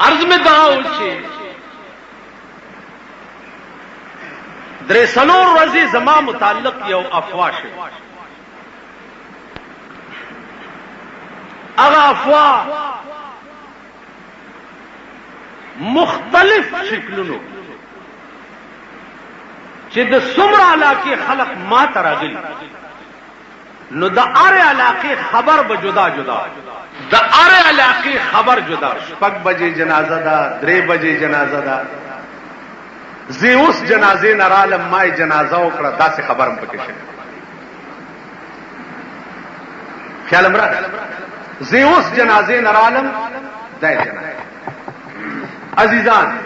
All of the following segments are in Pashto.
عرض میں داو چې درې څلور ورځې زما متعلق یو افوا شوه. هغه افوا مختلف شکلونو چې د څومره علاقې خلق ما ته راغلي نو د هر علاقې خبر به جدا جدا، د هر علاقې خبر جدا. 6 بجې جنازه ده، 3 بجې جنازه ده، زه اوس جنازې نه رالم، ما یې جنازه وکړه، داسې خبر هم پکې شوی. خیال امرا زه اوس جنازې نه رالم، دا یې جنازه. عزیزان،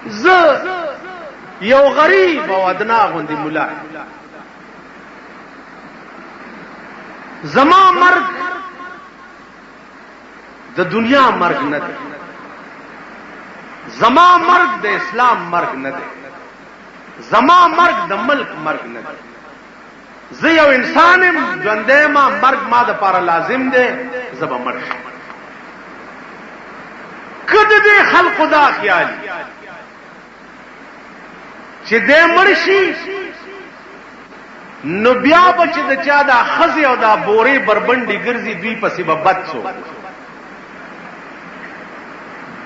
زه یو غریب او ادنا غوندې مولا، زما مرګ د دنیا مرګ نه دی، زما مرګ د اسلام مرګ نه دی، زما مرګ د ملک مرګ نه دی. زه یو انسان یم، ژوندی ما، مرګ ما د پاره لازم دی، زه به مړ شم. که د دې خلقو دا خیالي چې دی مړ شي نو بیا به چې د چا دا ښځې او دا بورې بربنډې ګرځي دوی پسې به بد څوک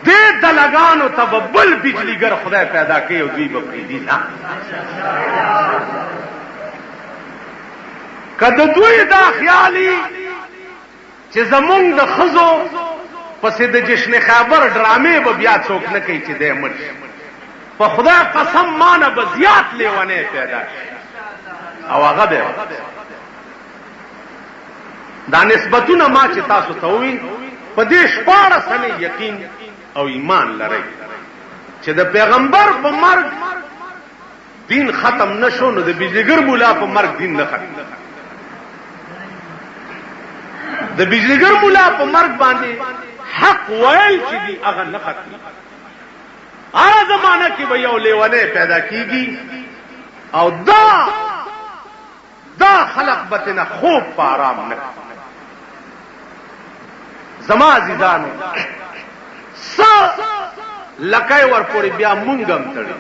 دې دلګانو ته به بل بجلیګر خدای پیدا کوي او دوی به پرېږدي. نه، که د دوی دا خیالي چې زمونږ د ښځو پسې د جشن خیبر ډرامې به بیا څوک نه کوي چې دی مړ شي، په خدای قسم مانه به زیات لیونی پیدا شي او هغه به دا نسبتونه ما چې تاسو ته وویل په دې 14 سنې یقین او ایمان لرئ چې د پیغمبر په مرګ دین ختم نشو نو د بجلیګر مولا په مرګ دین نه ختم. د بجلیګر مولا په مرګ باندې حق ویل چې دی هغه نه ختم. هغه زمانہ کې به یو لیونی پیدا کیږي او دا خلق بتنه خوب په آرام نه. زما عزیزانو، لکای ور پورې بیا مونږم تړي.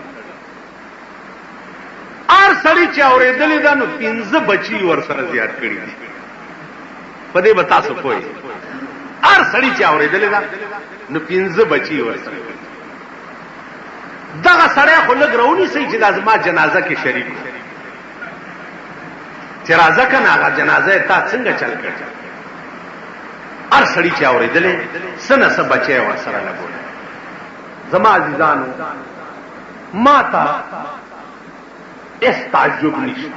هر سړی چې اورېدلې ده نو 15 بچي ور سره زیات کړي دي. په دې به تاسو پوهئ، هر سړی چې اورېدلې ده نو 15 بچي ور سره. دغه سړی خو لږ راونی سي چې د زما جنازه کې شریک چې راځه کنه هغه جنازه تا څنګه چل کړ. هر سړی چې اورېدلې سنه سه بچي ور سره لګول. زما عزیزانو، ما ته اس تعجب نشته،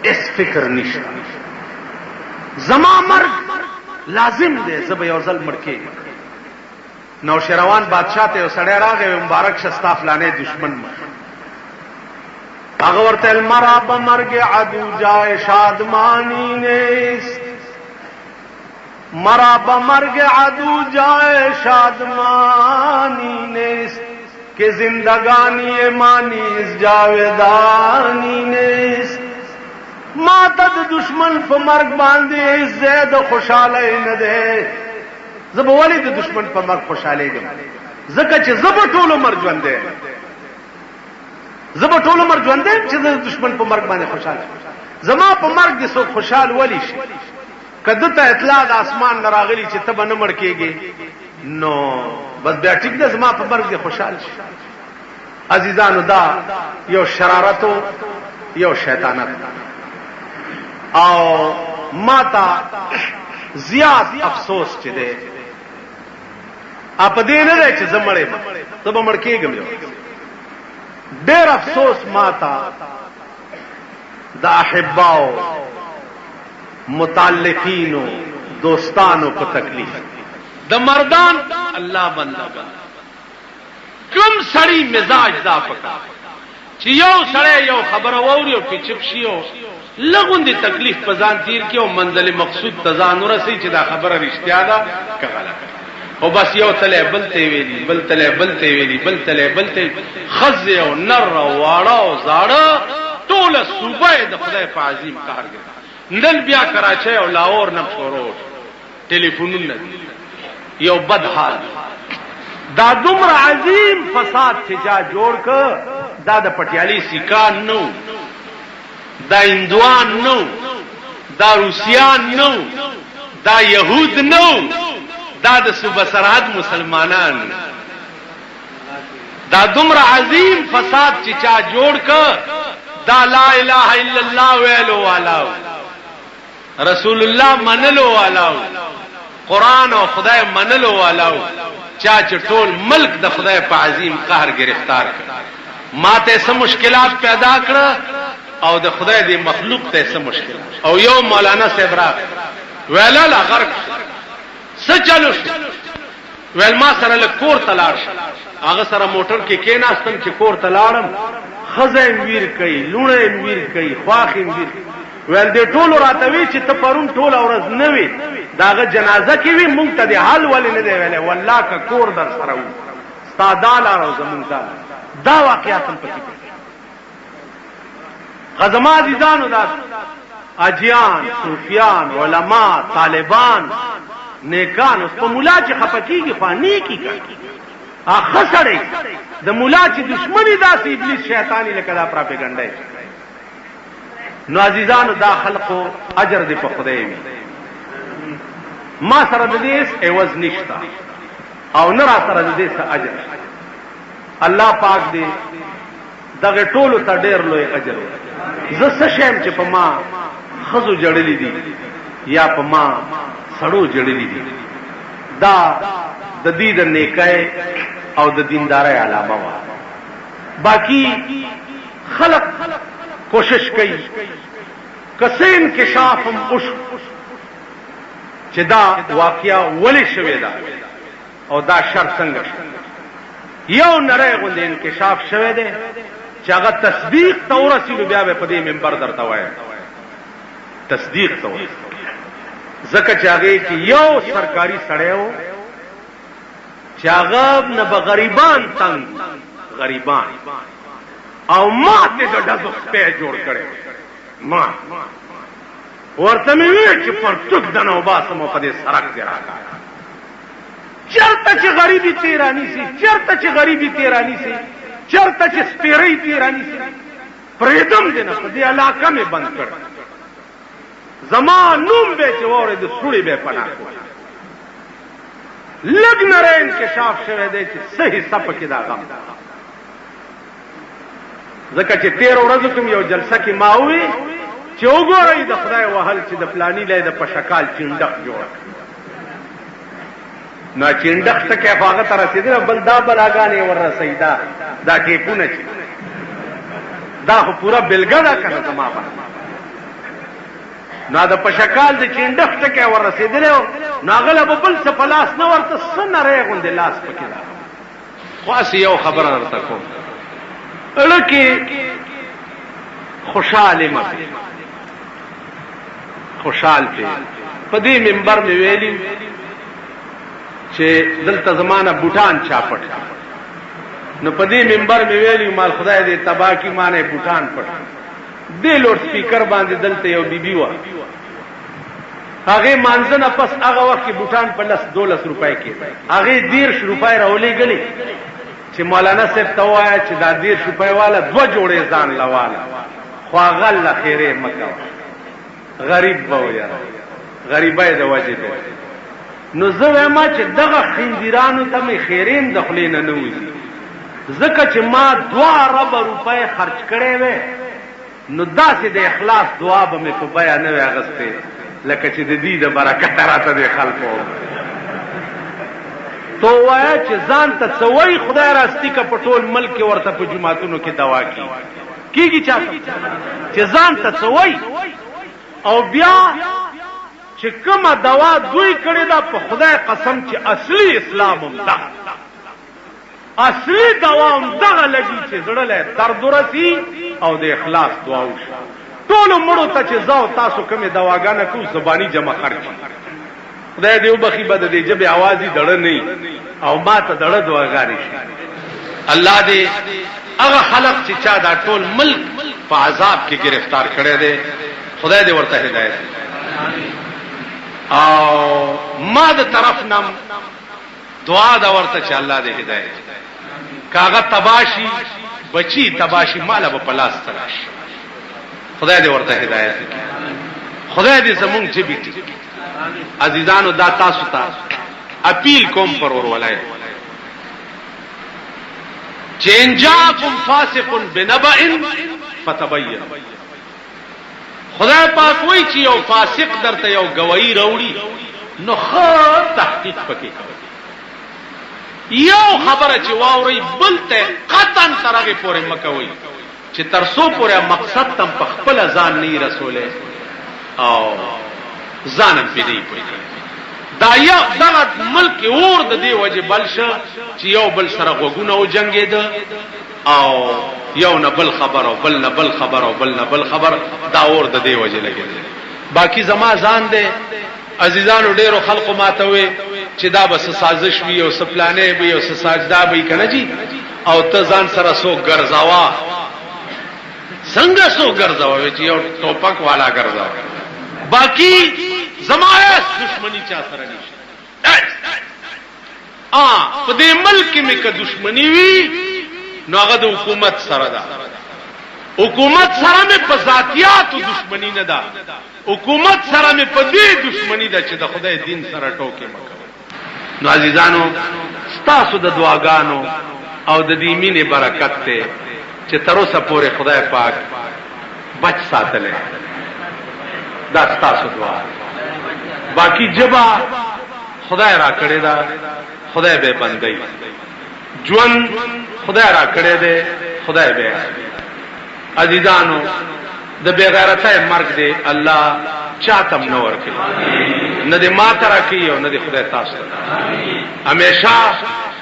اس فکر نشته. زما مرګ لازم دی، زه به یو ځل مړ کېږم. نوشیروان بادشاہ ته یو سړی راغی، مبارک شه ستا فلانی دشمن مړ. هغه ورته المرا په مرګ عدو جای شادمانی نیست، مرا په مرګ عدو جای شادمانی نیست که زندگانی مانیز جاودانی نیست. ما ته د دشمن په مرګ باندې زید خوشاله نه ده. زه به ولې د دشمن په مرګ خوشاله یم؟ ځکه چې زه به ټول عمر ژوند یم، زه به ټول عمر ژوند یم چې د دشمن په مرګ باندې خوشاله. زما په مرګ دې څوک خوشحال ولی شي؟ کده ته اطلاع د اسمان نه راغلی چې ته به نه مړ کېږې نو بس بیا ټیک ده، زما په مرګ دې خوشحال شي. عزیزانو، دا یو شرارتو یو شیطانت او ما ته زیات افسوس چې دی په دې نه دی چې زه مړ یم، زه به مړ کېږم. ډېر افسوس ما ته د احباو متعلقینو دوستانو په تکلیف د مردان الله بندگان کوم سړی مزاج دا پکا چې یو سړی یو خبره ووري او کې چپ شي او لغوندې تکلیف په ځان تیر کې او منزل مقصود ته ځان ورسي چې دا خبره رښتیا ده که غلطه. او بس یو تله بل ته ویلي، بل تله بل ته ویلي، بل تله بل ته خزه او نر او واړه او زاړه ټول صوبه د خدای په عظیم قهر کې. نن بیا کراچۍ او لاهور نه شروع ټلیفونونه یو بد حال دا دومره عظیم فساد چې چا جوړ ک دا د پټیالي سیکان نو دا هندوان نو دا روسیان نو دا یهود نو دا د صوبه سرحد مسلمانان دا دومره عظیم فساد چې چا جوړ ک دا لا اله الا الله ویلو والا رسول الله منلو والا قرآن او خدای منلو والا چا چې ټول ملک د خدای په عظیم قهر گرفتار کړ ماته سم مشکلات پیدا کړ او د خدای دی مخلوق ته سم مشکلات او یو مولانا صاحب را ویلا لا غرق څه چلو ویل ما سره له کور تلاړ هغه سره موټر کې کېناستم چې کور تلاړم خزم ویر کوي لونه ویر کوي خواخیم ویر ویل دې ټول راتوي چې ته پرون ټول ورځ نه وي داغه جنازه کې وي مونږ ته د حال ولې نه دی ویلې والله کا کور در سره و استاداله او زمونږ دا واقعیت هم پکې غزما عزیزانو دا اجیان صوفیان علما طالبان نیکان اوس په مولا چې خپکیږي خو نیکی کوي اخه سره د مولا چې دشمنی داسې ابلیس شیطانی لکه دا پراپګاندا نو عزیزانو دا خلقو اجر دی په خدای وي ما سره د دې عوض نشتا او نه را سره د دې څه اجر الله پاک دې دغه ټولو ته ډېر لوی اجر زه څه شم چې په ما خزو جړلې دي یا په ما سړو جړلې دي دا د دې د نیکای او د دیندارۍ علامه وا باقی خلق کوشش کوي کسه انکشاف هم اوش چې دا واقعیا ولې شوی دا او دا شر څنګه یو نری غوند انکشاف شوی دی چې هغه تصدیق تورسیلو بیا به په دې منبر درته وایي تصدیق تو زکه چې هغه کې یو سرکاري سړی و چې هغه نه به غریبان تنگ غریبان او ماته د دزو په جوړ کړي ما ورته مې وی چې پر ټک دنو باسمو په دې سرک دی راکا چرته چې غریبي تیرانی سي چرته چې غریبي تیرانی سي چرته چې سپیری تیرانی سي پریدم دې نه په دې علاقه مې بند کړ زمان نوم به چې وره د سړي به پناه کو لګ نره انکشاف شوه دی چې صحیح صف کې دا غم ځکه چې 13 ورځې کوم یو جلسه کې ما وی چې وګورئ د خدای وهل چې د پلاني لای د پشکال چندق جوړ نو چندق ته کې هغه تر رسیدل بل دا بلاګانې ور رسیدا دا ټیپونه چې دا خو پورا بلګا دا کنه زما باندې نو دا پشکال د چندق ته کې ور رسیدل نو غلب بل څه پلاس نه ورته سنره غوند لاس پکې دا خاص یو خبره ورته کوم لکه خوشاله مې خوشحال په دې منبر مې ویلي چې دلته زمانہ بوټان چاپټ نو په دې منبر مې ویلي مال خدای دې تبا کی مانه بوټان پټ دې لوډ سپیکر باندې دلته یو بیبي و هغه مانځنه پس هغه وخت کې بوټان په 12 روپۍ کې هغه 10 روپۍ راولې غلي چې مولانا صاحب ته وایا چې دا 10 روپۍ والا 2 جوړې ځان لواله خو هغه له خیره مکه غریب وو یاره غریبای د وجه ده نو زه ما چې دغه خندیرانو ته می خیرین دخلینه نه وځي ځکه چې ما 2 روپۍ خرج کړې وې نو داسې د اخلاص دعا به مې په بیان نه واغسته لکه چې د دې د برکت راته د خلکو تو وایا چې ځان ته څوي خدای راستی کا پټول ملک ورته په جمعاتونو کې دوا کیږي چاته چې ځان ته څوي او بیا چې کومه دوا دوی کړی دا په خدای قسم چې اصلي اسلام هم ده اصلي دوا هم دغه لګي چې زړه له درد ورسي او د اخلاص دعا وشي ټول مړو ته چې زاو تاسو کومه دواګانې کو زبانی جمع خرچ خدای دې وبخي بد دې جبه आवाज دړه نه او ما ته دړه دواګانی شي الله دې هغه خلق چې چا دا ټول ملک په عذاب کې گرفتار کړي دي خدای دې ورته هدایت او ما د طرف نام دعا دا ورته چې الله دې هدایت کاغه تباشي بچی تباشي مال به پلاس تراش خدای دې ورته هدایت وکړي خدای دې زمونږ جبې ټیک عزیزانو دا تاسو ته اپیل کوم پر ورولای چین جاکم فاسق بنبأ فتبین خدای پاک وایي چې یو فاسق درته یو گواہی راوړي نو خو تحقیق پکې یو خبره چې واوري بل ته قطعا ترغه پورې مکوي چې ترسو پورې مقصد تم په خپل ځان نه رسوله او ځانم پیډي کوي دا یو دغه ملک اور د دې وجه بلشه چې یو بل سره غوګونه او جنگید او یو نه بل خبر او بل نه بل خبر او بل نه بل خبر دا اور د دې وجه لګیږي باقی زما ځان دې عزیزانو ډیرو خلقو ماته وي چې دا بس سازش وي او سپلانې وي او ساجدا وي کنه جی او ته ځان سره سو ګرځاوا څنګه سو ګرځاوا چې یو ټوپک والا ګرځاوا باقی زمایس دشمنی چا سره نشته په دې ملک کې مې که دشمنی وي نو هغه د حکومت سره ده حکومت سره مې په ذاتياتو دشمنی نه ده حکومت سره مې په دې دشمنی ده چې د خدای دین سره ټوکې مکوي نو عزیزانو ستاسو د دعاګانو او د دې مینې برکت ته چې تر اوسه پورې خدای پاک بچ ساتلې دا ستاسو دعا باقی جبا خدای را کړی دا خدای به بندي ژوند خدای را کړی دی خدای به عزیزانو د بغیرتۍ مرګ دی الله چاتم نه ورکړي نه دې ما ته راکړي او نه دې خدای تاسو ته همیشه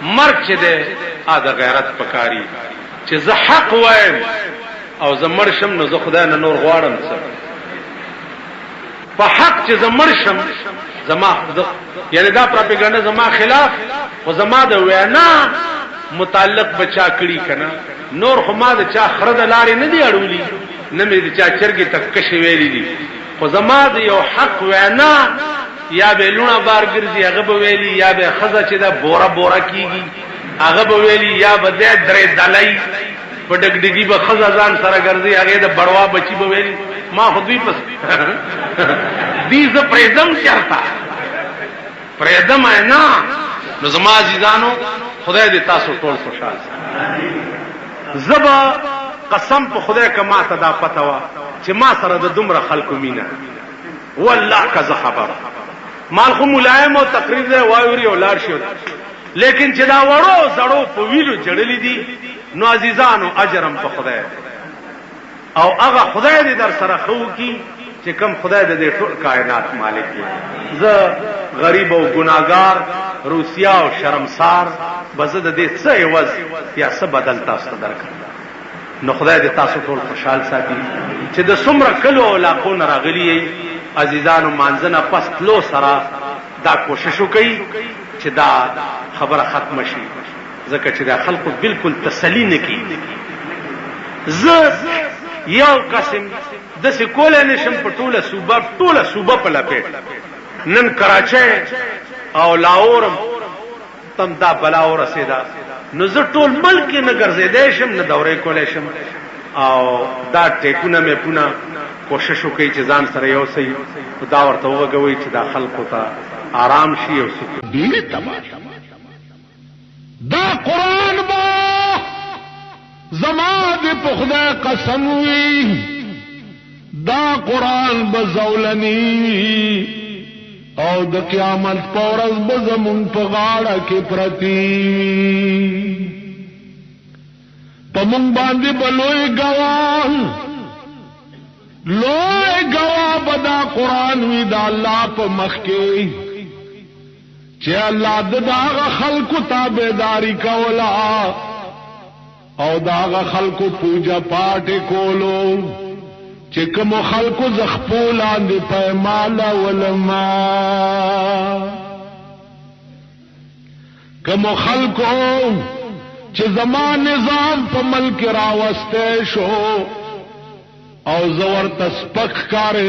مرګ چې دی د غیرت پکاري چې زه حق وایم او زه مړ شم نو زه خدای نه نور غواړم څه په حق چې زه مړ شم زما یعنی دا پروپاګاندا زما خلاف خو زما د وینا متعلق بچا کړي کنه نور خو ما د چا خرد لارې نه دی اړولي نه مې د چا چرګي تک کښې ویلې دي خو زما د یو حق وینا یا به لونه بار ګرځي هغه به ویلي یا به خزه چې دا بوره بوره کیږي هغه به ویلي یا به درې دلای په ډګډګي به خزه ځان سره ګرځي هغه د بړوا بچي به ویلي ما خو دوی پس دې ز پرېدم چرتا پرېدم نه نو زما عزیزانو خدای دې تاسو ټول خوشاله زبا قسم په خدای کما ته دا پته وا چې ما سره د دومره خلکو مینا والله کزه خبر مال خو ملایم او تقریر دی وایوري او لار شي لیکن چې دا وړو زړو په ویلو جړلې دي نو عزیزانو اجرم په خدای او هغه خدای دې در سره خو کی چې کوم خدای دې ټول کائنات مالک دی زه غریب او ګناګار روسیا او شرمسار بزد دې څه عوض یا څه بدل تاسو درکړم نو خدای دې تاسو ټول خوشحال ساتي چې د څومره کلو علاقو نه راغلي عزیزانو مانځنه پس تلو سره دا کوشش وکړي چې دا خبره ختم شي ځکه چې دا خلکو بالکل تسلی نه کوي زه یو قسم د سکول نشم په ټوله صوبه په لپیټ نن کراچۍ او لاهور تم دا بلا ورسېدا نو زه ټول ملک نه ګرځېدای شم نه دورې کولای شم او دا ټیکونه مې پونه کوشش وکړي چې ځان سره یو صحیح دا ورته وګوي چې دا خلکو ته آرام شي او سکون دا قرآن با زما دې په خدای قسم وي دا قرآن بزولنی او د قیامت پورز بزمون په غاړه کې پرتی پمون باندې بلوي گواه لوی گواه بدا قرآن وی دا الله په مخ کې چې الله دغه خلقو تابعداري کولا او دغه خلقو پوجا پاټ کولو چې کوم خلقو زخپولان دی پېمال ولما کوم خلقو چې زمان نظام په ملک راوسته شو او زور تسپک کارې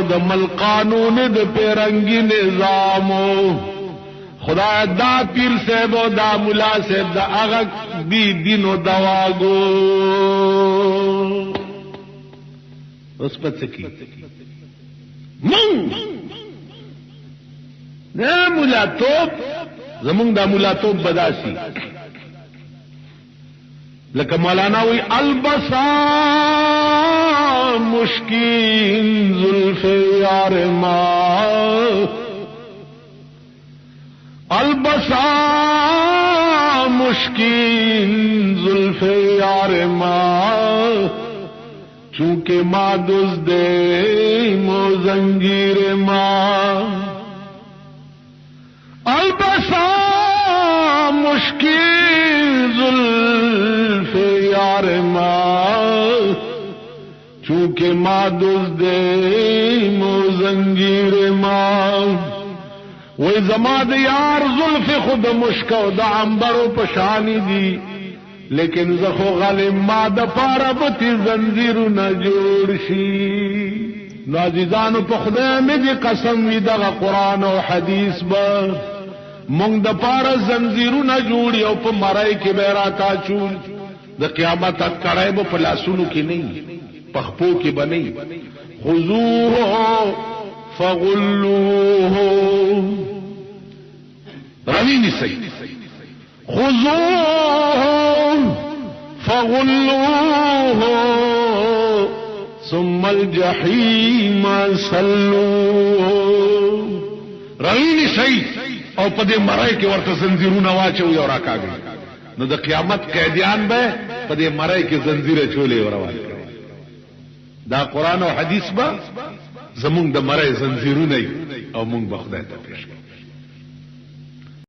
د مل قانون د پیرنګي نظامو خدای دا پیر صاحب او دا مولا صاحب دا هغه دی دینو دواګو اوس پڅ کی مونږ نه مولا توپ زمونږ دا مولا توپ بداسي لکه مولانا وی البسا مشکین زلف یار ما البسا مشکین زلف یار ما چونکہ ما دزدے مو زنجیر ما البسا مشکین زلف یار ما چونکہ ما دزدے مو زنجیر ما وی زما د یار زلف خود مشکو د عنبرو پشانی دی لیکن زخو غالب ما د پاره بتی زنجیرو نه جوړ شي نو عزیزانو په خدای مې دې قسم وي دغه قرآن او حدیث به مونږ د پاره زنجیرو نه جوړي او په مرای کې به راتا چول د قیامت تک کړای به په لاسونو کې نه په خپو کې بنئ خذوه فغلوه روینی سی خذوه فغلوه ثم الجحیم صلوه روینی سی او په دې مرای کې ورته زنجیرونه واچوي او راکاږي نو د قیامت قیدیان به په دې مرای کې زنجیره چولې ورواله دا قرآن او حدیث به زمونږ د مرای زنجیرونه او مونږ به خدای ته پیش